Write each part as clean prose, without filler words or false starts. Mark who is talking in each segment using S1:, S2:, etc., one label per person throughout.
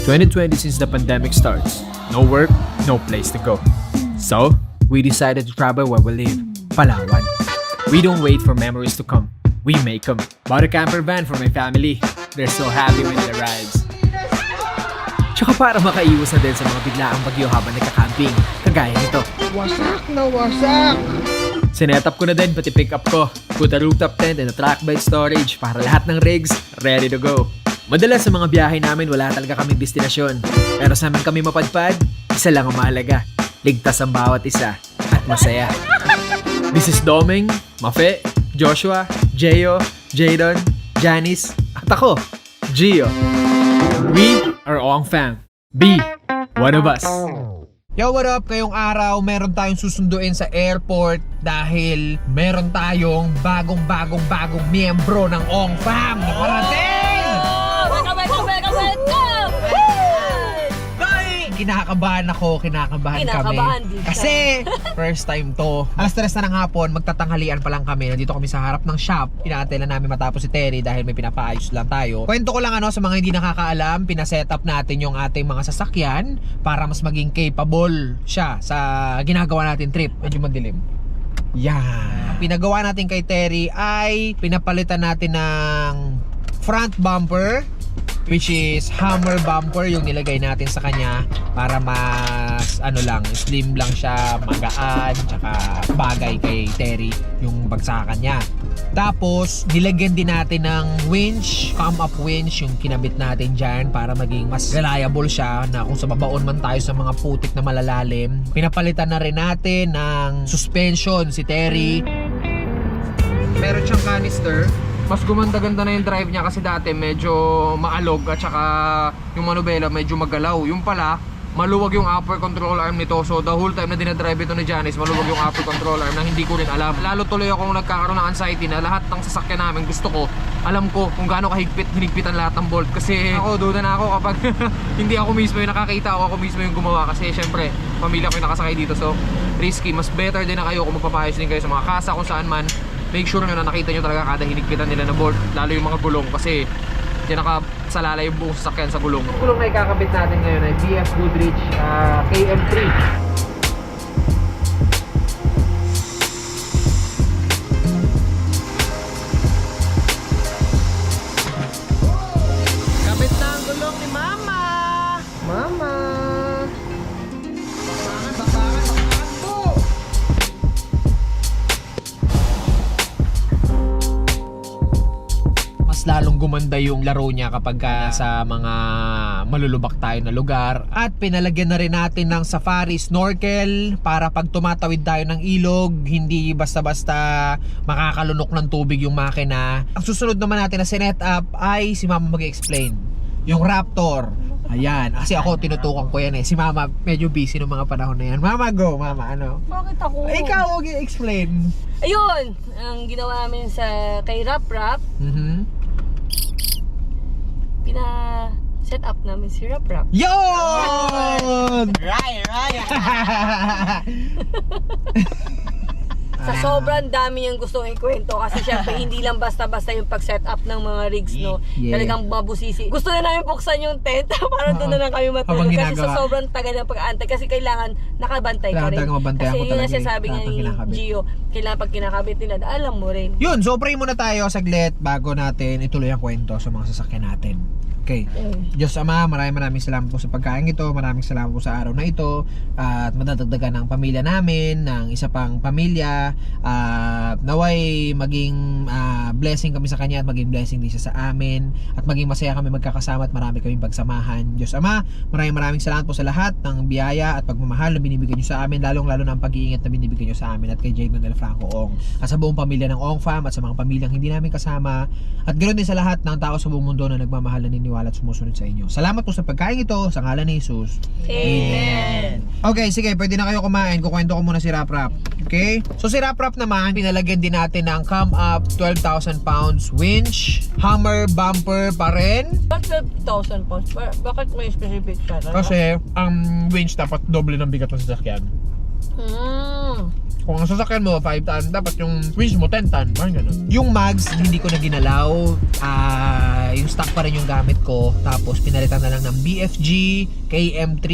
S1: 2020 since the pandemic starts. No work, no place to go. So, we decided to travel where we live, Palawan. We don't wait for memories to come. We make them. Bought a camper van for my family. They're so happy when it arrives. Tsaka para makaiwas na din sa mga biglaang bagyo habang nagka-camping, kagaya nito.
S2: Wasak na wasak!
S1: Sinet up ko na din pati pick up ko. Put a rooftop tent and a track bed storage para lahat ng rigs ready to go. Madalas sa mga biyahe namin wala talaga kaming destinasyon. Pero sa amin kami mapadpad, isa lang ang mahalaga. Ligtas ang bawat isa at masaya. This is Doming, Mafe, Joshua, Jeyo, Jadon, Janice, at ako, Gio. We are Ong Fam. Be one of us.
S2: Yo, what up? Ngayong araw, meron tayong susunduin sa airport dahil meron tayong bagong miyembro ng Ong Fam na parating! Kinakabahan kami.
S3: Din
S2: Kasi, first time to. Alas 3 na ng hapon, magtatanghalian pa lang kami. Nandito kami sa harap ng shop. Inaantay namin matapos si Terry dahil may pinapaayos lang tayo. Kwento ko lang sa mga hindi nakakaalam, pinaset up natin yung ating mga sasakyan para mas maging capable siya sa ginagawa natin trip. Medyo madilim. Yan. Ang pinagawa natin kay Terry ay pinapalitan natin ng front bumper, which is Hammer bumper yung nilagay natin sa kanya para mas slim lang siya, magaan, tsaka bagay kay Terry yung bagsakan niya. Tapos nilagyan din natin ng winch, come up winch yung kinabit natin dyan para maging mas reliable siya na kung sa babaon man tayo sa mga putik na malalalim. Pinapalitan na rin natin ng suspension si Terry. Meron siyang canister. Mas gumanda-ganda na yung drive niya kasi dati medyo maalog at saka yung manubela medyo magalaw. Yung pala, maluwag yung upper control arm nito. So the whole time na dinadrive ito ni Janice, maluwag yung upper control arm na hindi ko rin alam. Lalo tuloy akong nagkakaroon ng anxiety na lahat ng sasakyan namin gusto ko, alam ko kung gaano hinigpitan lahat ng bolt. Kasi ako, duda na ako kapag hindi ako mismo yung nakakita o ako mismo yung gumawa. Kasi syempre, pamilya ko yung nakasakay dito. So risky, mas better din na kayo kung magpapayos din kayo sa mga kasa kung saan man. Make sure nyo na nakita nyo talaga kada hinigpitan nila na bolt, lalo yung mga gulong kasi diyan nakasalala yung buong sasakyan sa gulong. Yung gulong na ikakabit natin ngayon ay BF Goodrich KM3. Kabit na ang gulong ni Mama! Mama! Lalong gumanda yung laro niya kapag sa mga malulubak tayo na lugar. At pinalagyan na rin natin ng safari snorkel para pag tumatawid tayo ng ilog, hindi basta-basta makakalunok ng tubig yung makina. Ang susunod naman natin na sinet up ay si Mama mag-explain. Yung Raptor. Ayan, kasi ako tinutukan ko yan eh. Si Mama medyo busy ng mga panahon na yan. Mama, go! Mama, ano?
S3: Bakit ako?
S2: Ikaw, mag-explain.
S3: Ayun! Ang ginawa namin sa kay Rap, pina-set up namin si Rap.
S2: Yun!
S3: Right! Sa sobrang dami niyang gustong ikwento kasi syempre hindi lang basta-basta yung pag-set up ng mga rigs, no?
S2: Yeah.
S3: Talagang mabusisi. Gusto na namin buksan yung tent para doon na lang kami matulog kasi sa sobrang tagal ng pag-aantay kasi kailangan nakabantay ka rin. Kasi yun ang sinasabi nga ni Gio, kailangan pag kinakabit nila, alam mo rin.
S2: Yun, so pray muna tayo saglit bago natin ituloy ang kwento sa mga sasakyan natin. Okay. Diyos Ama, maraming salamat po sa pagkain ito. Maraming salamat po sa araw na ito. At madadagdagan ng pamilya namin, ng isa pang pamilya. Naway maging blessing kami sa kanya at maging blessing din siya sa amin. At maging masaya kami magkakasama at marami kaming pagsamahan. Diyos Ama, maraming salamat po sa lahat ng biyaya at pagmamahal na binibigyan niyo sa amin. Lalong-lalo na ang pag-iingat na binibigyan niyo sa amin at kay Jadon Del Franco Ong. At sa buong pamilya ng Ong Fam at sa mga pamilyang hindi namin kasama. At ganoon din sa lahat ng tao sa buong mundo na nagmamahal na niniwala at sumusunod sa inyo. Salamat po sa pagkain ito sa ngalan ni Jesus.
S3: Amen.
S2: Okay, sige, pwede na kayo kumain. Kukwento ko muna si Rap. Okay? So si Rap naman, pinalagyan din natin ng come up 12,000 pounds winch, Hammer bumper pa rin.
S3: Bakit 12,000 pounds? Bakit may specific siya?
S2: Kasi ang winch dapat doble ng bigat ng sasakyan. Kung ang sasakyan mo 5 ton, dapat yung winch mo 10 ton. Parang gano'n. Yung mags, hindi ko na ginalaw. Yung stock pa rin yung gamit ko. Tapos pinalitan na lang ng BFG, KM3,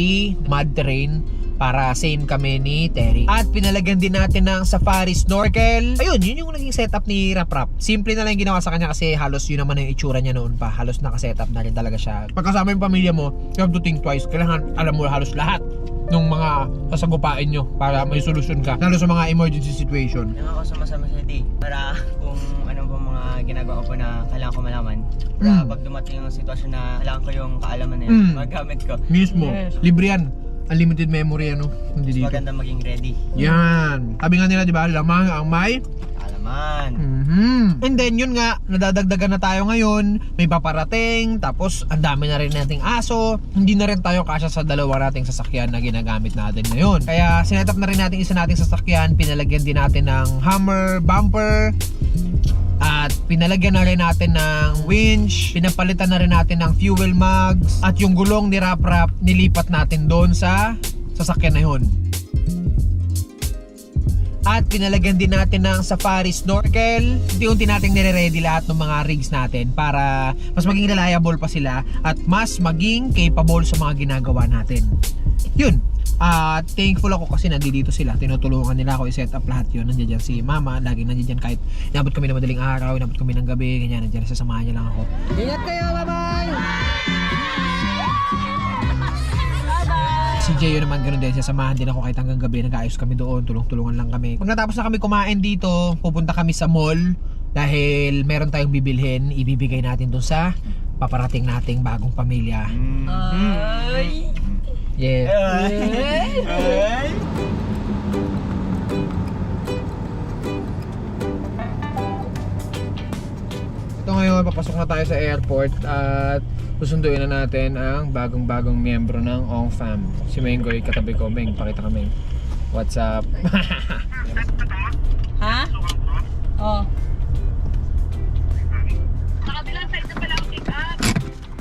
S2: Mud Terrain para same kami ni Terry. At pinalagyan din natin ng safari snorkel. Ayun, yun yung naging setup ni Rap. Simple na lang yung ginawa sa kanya kasi halos yun naman yung itsura niya noon pa. Halos nakasetup na rin talaga siya. Pagkasama yung pamilya mo, you have to think twice. Kailangan alam mo halos lahat ng mga sasagupain nyo para may solusyon ka. Lalo sa mga emergency situation.
S4: Yung ako sumasama sa day para kung ano ba mga ginagawa ko na kailangan ko malaman. Para pag dumating yung sitwasyon na kailangan ko yung kaalaman na yun, magamit ko.
S2: Mismo.
S3: Yes.
S2: Libre yan. Unlimited memory ano. Hindi dito.
S4: Maganda maging ready.
S2: Yan. Sabi nga nila, di ba, lamang ang may
S4: Alaman.
S2: And then yun nga, nadadagdagan na tayo ngayon, may paparating, tapos ang dami na rin nating aso, hindi na rin tayo kasya sa dalawa nating sasakyan na ginagamit natin ngayon. Kaya sinetap na rin natin isa nating sasakyan, pinalagyan din natin ng hammer, bumper, at pinalagyan na rin natin ng winch, pinapalitan na rin natin ng fuel mugs, at yung gulong ni Rap nilipat natin doon sa sasakyan na yun. At pinalagyan din natin ng safari snorkel. Unti-unti natin nire-ready lahat ng mga rigs natin para mas maging reliable pa sila at mas maging capable sa mga ginagawa natin. Yun. Thankful ako kasi nandito sila. Tinutulungan nila ako i-set up lahat yun. Nandiyan dyan si mama. Laging nandiyan dyan kahit inabot kami ng madaling araw, inabot kami ng gabi. Ganyan, nandiyan sasamahan niya lang ako. Ingat kayo, bye-bye! Si Jeyo naman ganoon din, sasamahan din ako kahit hanggang gabi, nag-aayos kami doon, tulong-tulungan lang kami. Pag natapos na kami kumain dito, pupunta kami sa mall dahil meron tayong bibilhin, ibibigay natin doon sa paparating nating bagong pamilya.
S3: Ay!
S2: Yeah. Ito ngayon, papasok na tayo sa airport at susunduin na natin ang bagong-bagong miyembro ng Ong Fam. Si Menggoy, katabi ko. Meng, pakita ka, Meng. What's up?
S3: Ha? Oh.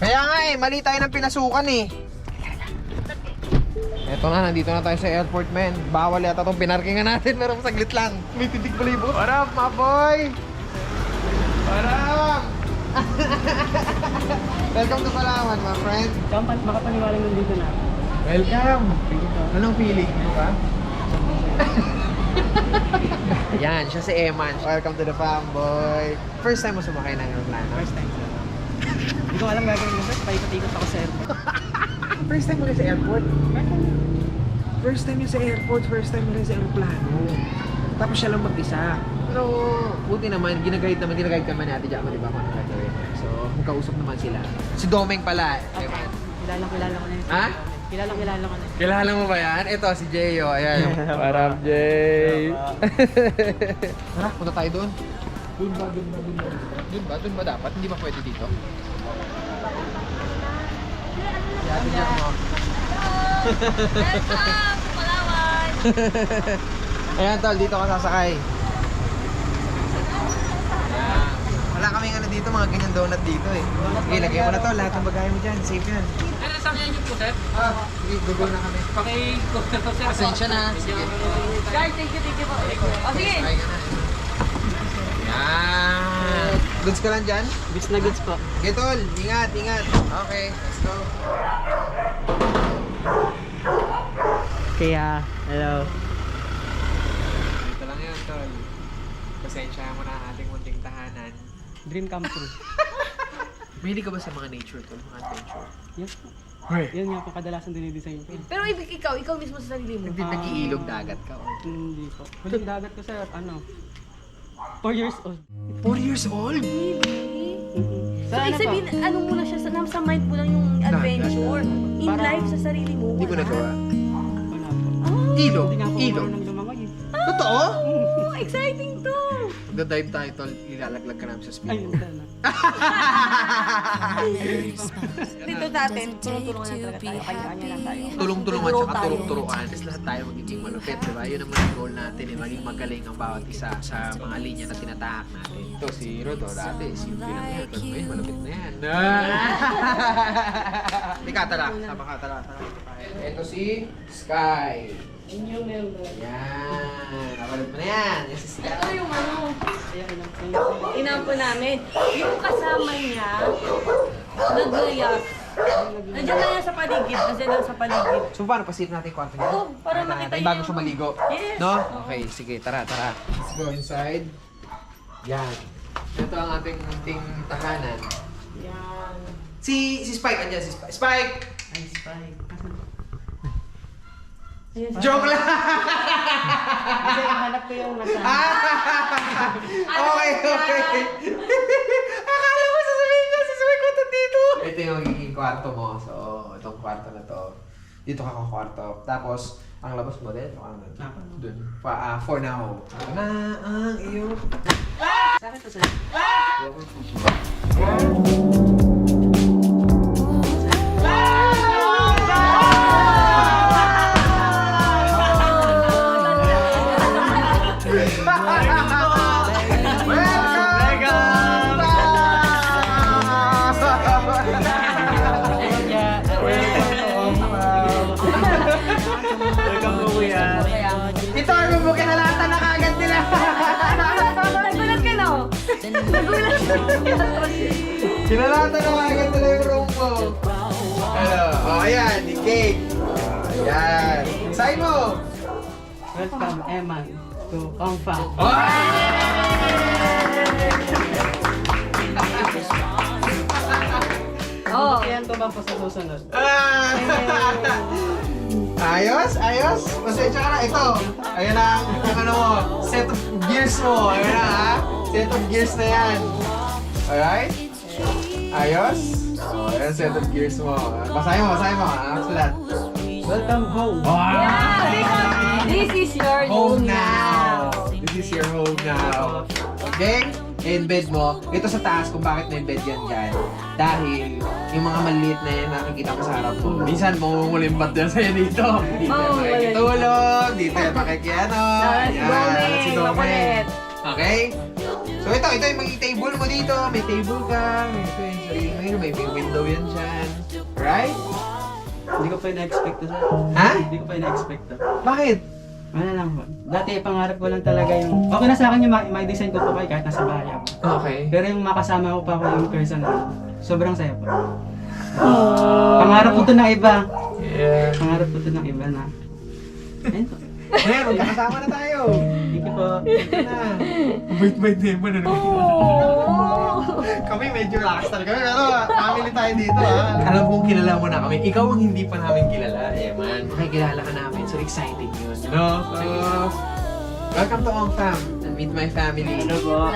S2: Kaya nga mali tayo ng pinasukan eh. Eto na, nandito na tayo sa airport, men. Bawal yata itong pinarkingan natin, pero saglit lang. May titig balibo. What up, my boy? What up? Welcome to Palawan, my friend.
S4: Kampat, makapaniwala nandito na.
S2: Welcome. Anong feeling? Ano ka? Yan, siya si Eman. Welcome to the fam, boy. First time mo sumakay ng aeroplano?
S4: First time, sir. Hindi ko alam gagawin mo, sir. Paikot-ikot ako sa airport.
S2: First time mo rin sa airport? First time yun sa airport, first time mo rin sa aeroplano. Tapos siya lang mag-isa. Pero buti naman, ginaguide kami ni Ate Jama, di ba, kung ano gagawin. So, magkausap naman sila. Si Domeng pala. Eman.
S4: Kilala ko na yun.
S2: Ha?
S4: Kilala ko na yun.
S2: Kilala mo ba yan? Ito, si Jeyo. Ayan. What up, Jay? Tara, punta tayo doon. Doon ba dapat? Hindi ba pwede dito? Yan, yan mo.
S3: Welcome! Palawan!
S2: Ayan, tol. Dito ka sasakay. Ayan. Wala kaming ano dito, mga ganyan donut dito eh. Sige, lagyan mo na to. Lahat ng bagay mo dyan. Safe yan.
S5: Pero sa kanya niyo po, sir?
S2: Sige, google na kami.
S5: Paki-coaster to, sir.
S2: Pasensya na. Sige.
S3: Guys, thank you po. O, sige!
S2: Sakay ka na. Yan. Goods ka lang dyan?
S4: Goods na goods po.
S2: Okay, tol. Ingat. Okay, let's go.
S4: Kaya, hello.
S2: Dito lang yun, tol. Pasensya mo na ang ating munting tahanan.
S4: Dream come true.
S2: Mahilig ka ba sa mga nature, tol? Mga adventure?
S4: Yes po.
S2: Hoy.
S4: Yan nga po kadalasang dinidesign ko.
S3: Pero ikaw mismo sa sarili mo.
S2: Nag-iilog dagat ka, oh.
S4: Hindi po. Huling dagat ko, sir, 4 years old.
S2: 4 years old?
S3: So, ibig sabihin, ano muna siya, sa mind mo lang yung adventure. In
S4: Parang-
S3: life, sa sarili mo.
S2: Hindi ko
S3: wala.
S2: nagawa.
S4: Wala po.
S2: Ilog?
S4: Hindi nga po
S2: Ilog?
S4: marunong lumangoy.
S2: Totoo?
S3: Oh, exciting to!
S2: Magda-dive tayo, tol. Ilalaglag ka namin sa
S4: Ay,
S2: speedboat.
S4: hindi na.
S3: Dito natin, tulong-tulungan na talaga tayo. Kanya-kanya lang tayo.
S2: Tulong-tulungan
S3: Grow
S2: tsaka
S3: tayo.
S2: tulong-turuan. Tapos lahat tayo magiging malupit, di ba? Yun naman ang goal natin, eh. Maging magaling ang bawat isa sa mga linya na tinatahak natin. Ito, si Rodo, dati, simple lang yan. Pero ngayon, malupit na yan. Teka, tara. Sama ka, tara. Ito si Sky.
S3: Yun yung member.
S2: Yan. Napanood mo na yan. Yes, yes,
S3: Ito yung ano. Inampo namin. Yung kasama niya, naglayak. Nandiyan na yan sa paligid. Nandiyan lang sa paligid.
S2: So paano pasip natin yung kwarto niya?
S3: Oo, para makita
S2: Bago
S3: niyo.
S2: siya maligo.
S3: Yes.
S2: No?
S3: Oo.
S2: Okay, sige. Tara. Let's go inside. Yan. Ito ang ating munting tahanan.
S3: Yan.
S2: Si Spike, andyan si Spike. Spike!
S4: Ay, Spike.
S3: Yes.
S2: Joke lang!
S4: Kasi nahanap ko yung nasa...
S2: Okay. Akala ko sasabihin niya si Spike kwarto dito. Ito yung magiging kwarto mo. So, itong kwarto na to. Dito ka kwarto. Tapos, ang labas mo din. Doon. For now. Ito na ang iyong...
S4: Sa akin to sa'yo.
S2: Ito ang bumukin na lahat na kagad nila.
S3: Nagulat ka, no? Nagulat ka.
S2: Kinalatan na kagad nila yung room mo. Ayan, ni Cake. Ayan. Sign mo.
S4: Welcome, Eman, to Kongfa.
S3: Oh.
S4: Yan to ba po sa susunod?
S2: Ayos. Pasensya ka na. Ito. Ayan ang ano mo. Set of gears mo. Ayan na ha. Set of gears na yan. Alright? Ayos? Ayan, set of gears mo. Basahin mo ha. Sulat.
S4: Welcome home.
S3: Yeah, this is your
S2: Home now. This is your home now. Okay? And bed mo, ito sa taas kung bakit may bed yan dyan. Dahil yung mga maliit na yan nakikita ko sa harap mo. Minsan mumulimbat yan sa'yo dito. Dito yan makikitulog, dito yan makikiano.
S3: Let's go, makulit.
S2: Okay? So ito yung magiging table mo dito. May table ka, may sarili, may window yan dyan. Right?
S4: Hindi ko pa na-expect to, sir.
S2: Ha?
S4: Hindi ko pa na-expect to.
S2: Bakit?
S4: Ano lang po. Dati pangarap ko lang talaga yung... Okay na sa akin yung may design ko po kayo kahit nasa bahay ako.
S2: Okay.
S4: Pero yung makasama ko pa ako yung personal, sobrang saya po. Pangarap ko to ng iba.
S2: Yeah.
S4: Pangarap ko to ng iba na. Ayun po.
S2: Ngayon, magkakasama na tayo.
S4: Thank you po.
S2: Na. Bait-bait din mo na Kami medyo rockstar kami, pero family tayo dito ha. Alam kong kilala mo na kami. Ikaw ang hindi pa namin kilala. Eman, makikilala ka namin. So exciting yun. No? So, welcome to Ong Fam. And meet my family.
S4: Ano po?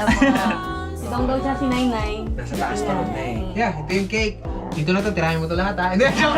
S3: Itong daw siya si Nainay.
S2: Nasa taas na rin na eh. Yeah, ito yung cake. Dito na to, tirahin mo to lahat ha. Hindi, joke.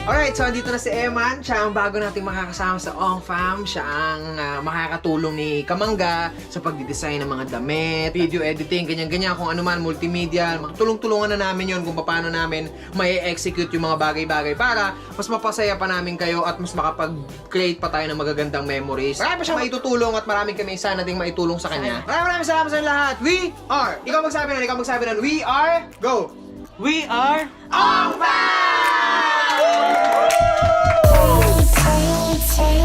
S2: Alright, so andito na si Eman. Siya ang bago nating makakasama sa Ong Fam. Siya ang makakatulong ni Kamangga sa pagdidesign ng mga damit, video editing, ganyan-ganyan, kung ano man, multimedia. Makatulong-tulungan na namin yon kung paano namin may execute yung mga bagay-bagay para mas mapasaya pa namin kayo at mas makapag-create pa tayo ng magagandang memories. Marami pa siyang maitutulong at maraming kami sana ding maitulong sa kanya. Maraming salamat sa lahat. We are. Ikaw magsabi nun. We are. Go.
S4: We are...
S2: Ong Fam!
S6: Take